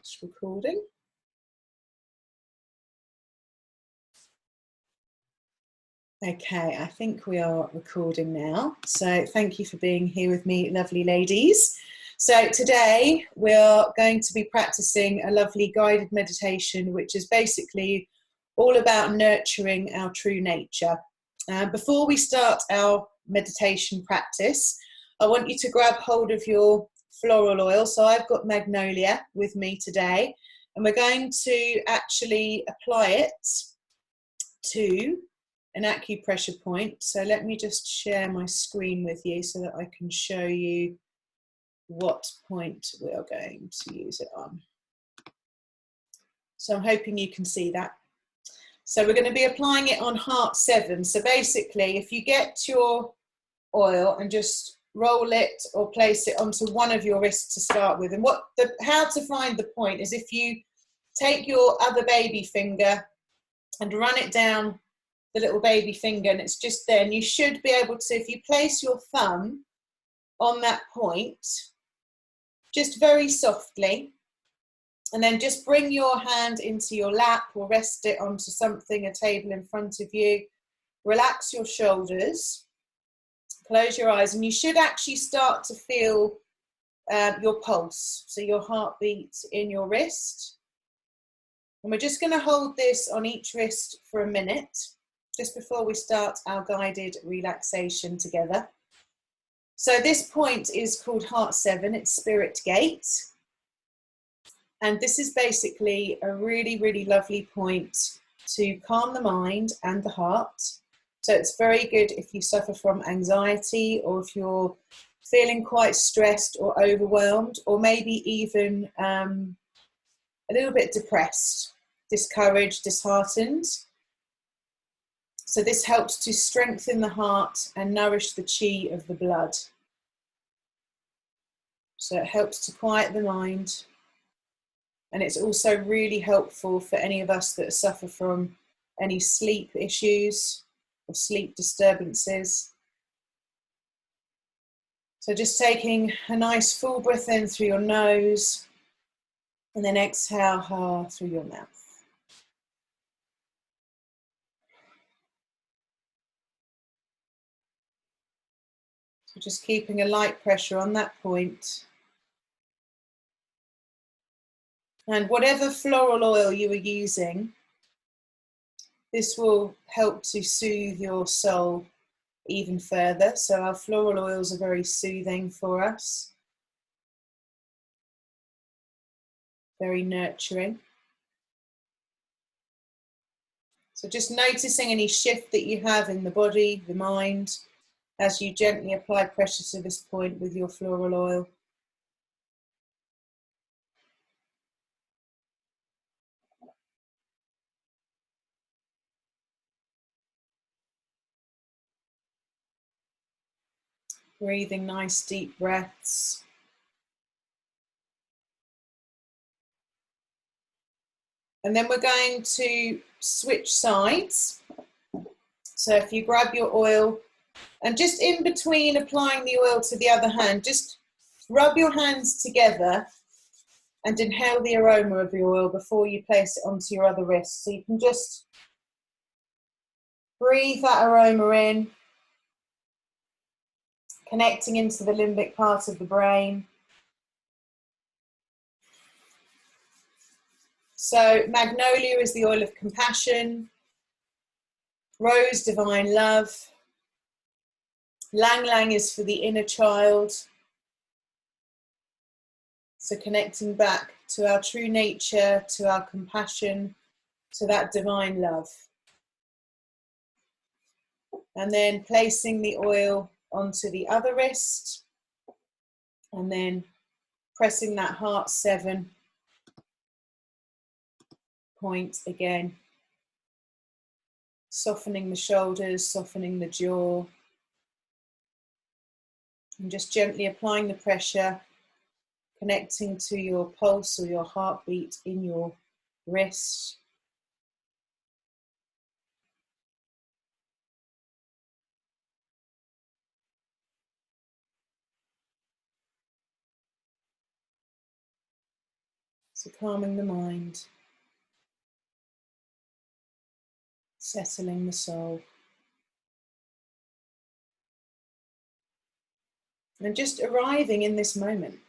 It's recording. Okay, I think we are recording now. So thank you for being here with me, lovely ladies. So today we're going to be practicing a lovely guided meditation, which is basically all about nurturing our true nature. Before we start our meditation practice, I want you to grab hold of your floral oil. So I've got magnolia with me today, and we're going to actually apply it to an acupressure point. So let me just share my screen with you so that I can show you what point we are going to use it on. So I'm hoping you can see that. So we're going to be applying it on heart 7. So basically, if you get your oil and just roll it or place it onto one of your wrists to start with, and how to find the point is if you take your other baby finger and run it down the little baby finger, and it's just there, and you should be able to, if you place your thumb on that point just very softly, and then just bring your hand into your lap or rest it onto something, a table in front of you, relax your shoulders, close your eyes, and you should actually start to feel your pulse, so your heartbeat in your wrist. And we're just going to hold this on each wrist for a minute just before we start our guided relaxation together. So this point is called Heart 7, it's Spirit Gate. And this is basically a really, really lovely point to calm the mind and the heart. So it's very good if you suffer from anxiety, or if you're feeling quite stressed or overwhelmed, or maybe even a little bit depressed, discouraged, disheartened. So this helps to strengthen the heart and nourish the chi of the blood. So it helps to quiet the mind. And it's also really helpful for any of us that suffer from any sleep issues or sleep disturbances. So just taking a nice full breath in through your nose, and then exhale through your mouth. So just keeping a light pressure on that point. And whatever floral oil you are using, this will help to soothe your soul even further. So our floral oils are very soothing for us, very nurturing. So just noticing any shift that you have in the body, the mind, as you gently apply pressure to this point with your floral oil. Breathing nice deep breaths. And then we're going to switch sides. So if you grab your oil, and just in between applying the oil to the other hand, just rub your hands together and inhale the aroma of the oil before you place it onto your other wrist. So you can just breathe that aroma in, connecting into the limbic part of the brain. So magnolia is the oil of compassion, rose, divine love, lang lang is for the inner child. So connecting back to our true nature, to our compassion, to that divine love. And then placing the oil onto the other wrist, and then pressing that heart 7 point again, softening the shoulders, softening the jaw, and just gently applying the pressure, connecting to your pulse or your heartbeat in your wrist. So calming the mind, settling the soul. And just arriving in this moment.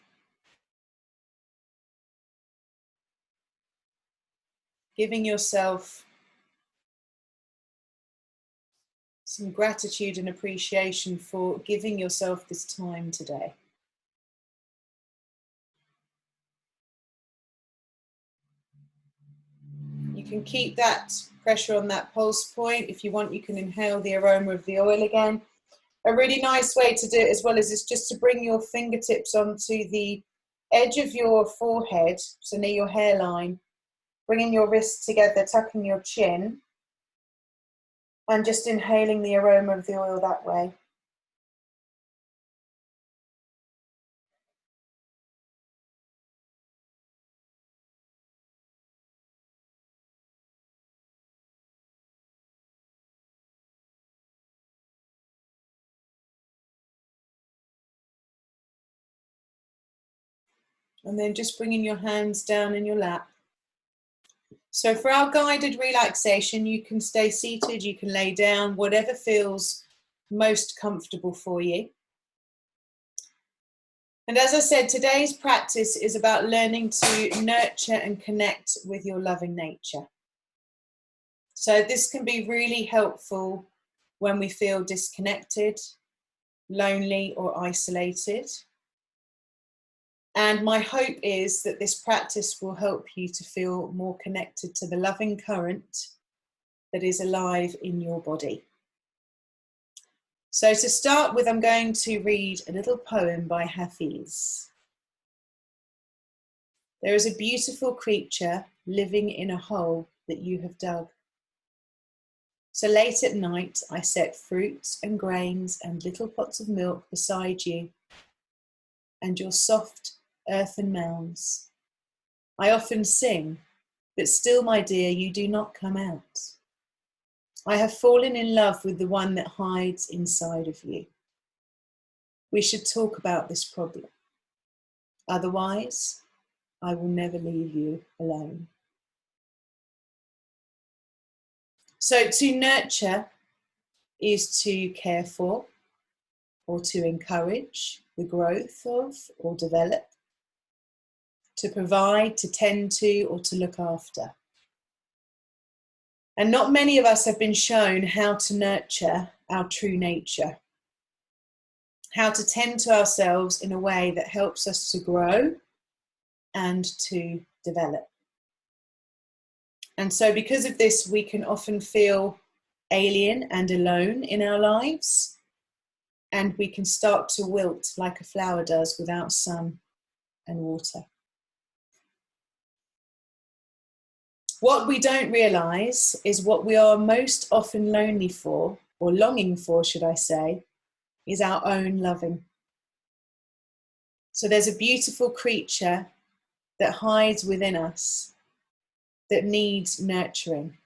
Giving yourself some gratitude and appreciation for giving yourself this time today. You can keep that pressure on that pulse point. If you want, you can inhale the aroma of the oil again. A really nice way to do it as well is just to bring your fingertips onto the edge of your forehead, so near your hairline, bringing your wrists together, tucking your chin, and just inhaling the aroma of the oil that way. And then just bringing your hands down in your lap. So for our guided relaxation, you can stay seated, you can lay down, whatever feels most comfortable for you. And as I said, today's practice is about learning to nurture and connect with your loving nature. So this can be really helpful when we feel disconnected, lonely, or isolated. And my hope is that this practice will help you to feel more connected to the loving current that is alive in your body. So to start with, I'm going to read a little poem by Hafiz. There is a beautiful creature living in a hole that you have dug. So late at night, I set fruits and grains and little pots of milk beside you and your soft earthen mounds. I often sing, but still, my dear, you do not come out. I have fallen in love with the one that hides inside of you. We should talk about this problem. Otherwise, I will never leave you alone. So to nurture is to care for or to encourage the growth of or develop, to provide, to tend to, or to look after. And not many of us have been shown how to nurture our true nature, how to tend to ourselves in a way that helps us to grow and to develop. And so because of this, we can often feel alien and alone in our lives, and we can start to wilt like a flower does without sun and water. What we don't realise is what we are most often lonely for, or longing for, should I say, is our own loving. So there's a beautiful creature that hides within us that needs nurturing,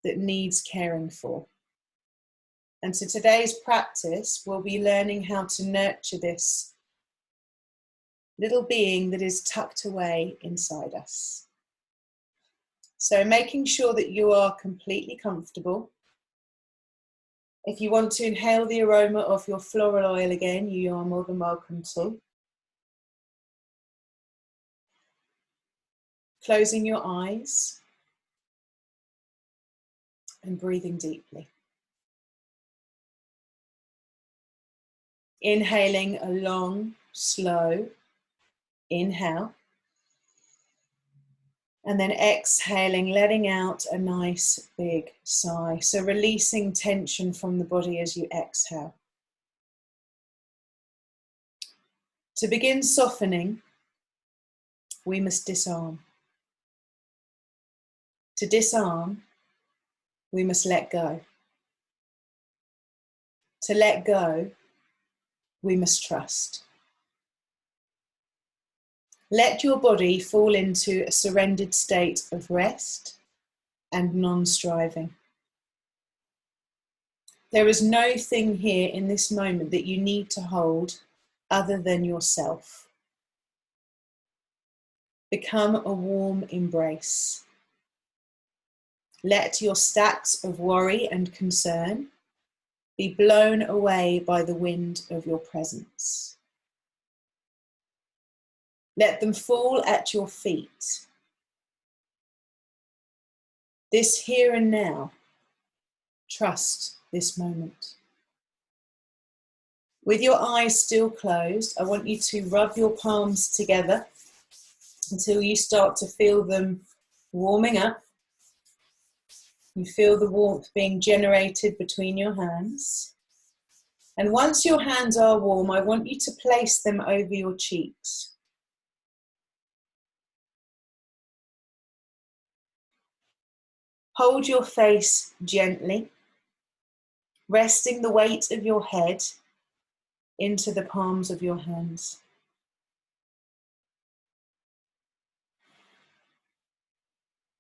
that needs caring for. And so today's practice, we'll be learning how to nurture this little being that is tucked away inside us. So making sure that you are completely comfortable. If you want to inhale the aroma of your floral oil again, you are more than welcome to. Closing your eyes and breathing deeply. Inhaling a long, slow inhale. And then exhaling, letting out a nice big sigh. So releasing tension from the body as you exhale. To begin softening, we must disarm. To disarm, we must let go. To let go, we must trust. Let your body fall into a surrendered state of rest and non-striving. There is no thing here in this moment that you need to hold other than yourself. become a warm embrace. Let your stacks of worry and concern be blown away by the wind of your presence. Let them fall at your feet. This here and now, trust this moment. With your eyes still closed, I want you to rub your palms together until you start to feel them warming up. You feel the warmth being generated between your hands. And once your hands are warm, I want you to place them over your cheeks. Hold your face gently, resting the weight of your head into the palms of your hands.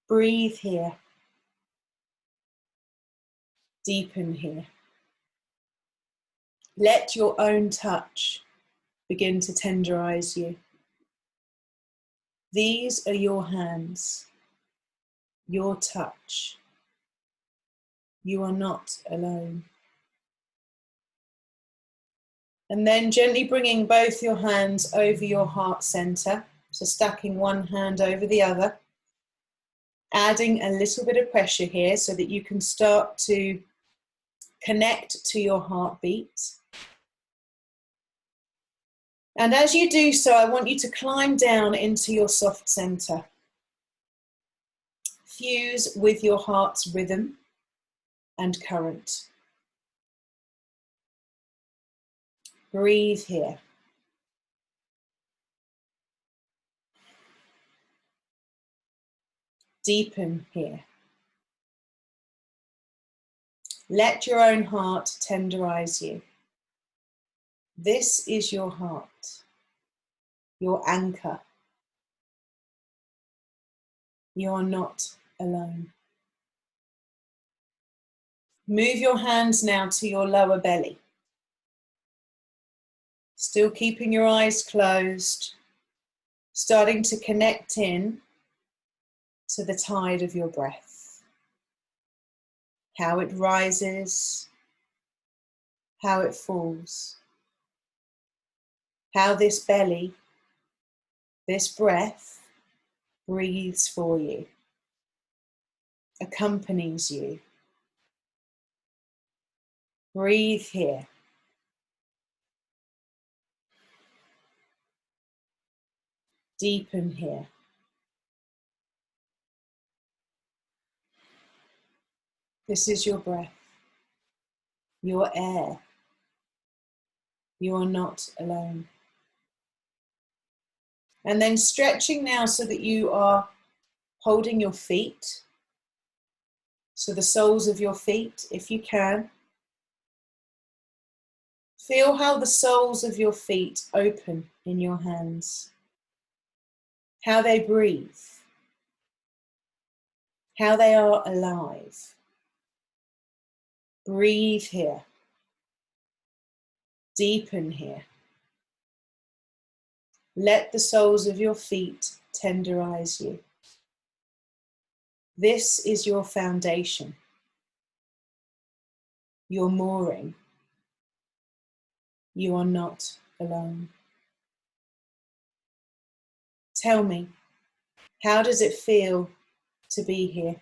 Breathe here. Deepen here. Let your own touch begin to tenderize you. These are your hands, your touch. You are not alone. And then gently bringing both your hands over your heart center, so stacking one hand over the other, adding a little bit of pressure here so that you can start to connect to your heartbeat. And as you do so, I want you to climb down into your soft center. Fuse with your heart's rhythm and current. Breathe here. Deepen here. Let your own heart tenderize you. This is your heart, your anchor. You are not alone. Move your hands now to your lower belly. Still keeping your eyes closed, starting to connect in to the tide of your breath. How it rises, how it falls. How this belly, this breath, breathes for you, accompanies you. Breathe here. Deepen here. This is your breath, your air. You are not alone. And then stretching now so that you are holding your feet. So the soles of your feet, if you can. Feel how the soles of your feet open in your hands. How they breathe. How they are alive. Breathe here. Deepen here. Let the soles of your feet tenderize you. This is your foundation, your mooring. You are not alone. Tell me, how does it feel to be here,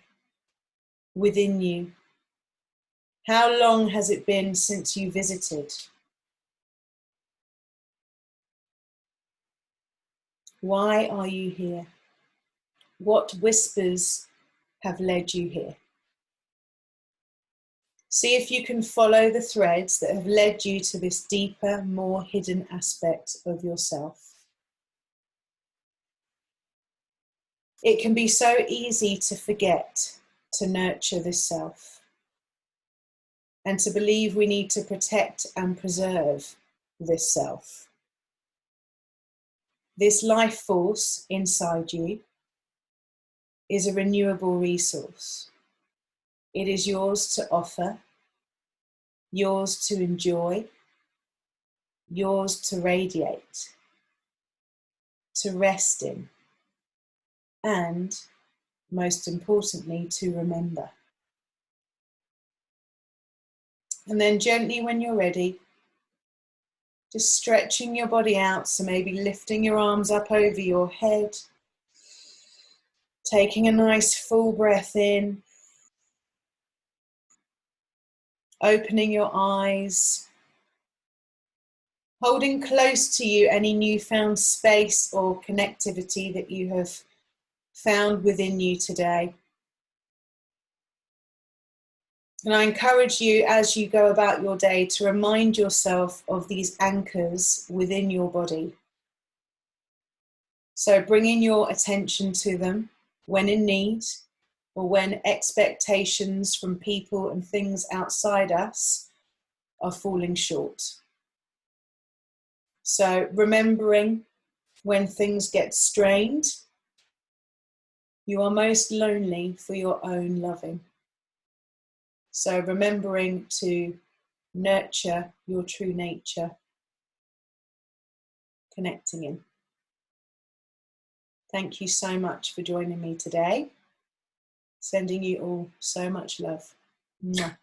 within you? How long has it been since you visited? Why are you here? What whispers have led you here? See if you can follow the threads that have led you to this deeper, more hidden aspect of yourself. It can be so easy to forget to nurture this self and to believe we need to protect and preserve this self. This life force inside you is a renewable resource. It is yours to offer, yours to enjoy, yours to radiate, to rest in, and most importantly, to remember. And then gently, when you're ready, just stretching your body out, so maybe lifting your arms up over your head, taking a nice full breath in, opening your eyes, holding close to you any newfound space or connectivity that you have found within you today. And I encourage you, as you go about your day, to remind yourself of these anchors within your body. So bringing your attention to them when in need, or when expectations from people and things outside us are falling short. So remembering when things get strained, you are most lonely for your own loving. So remembering to nurture your true nature, connecting in. Thank you so much for joining me today. Sending you all so much love. Mwah.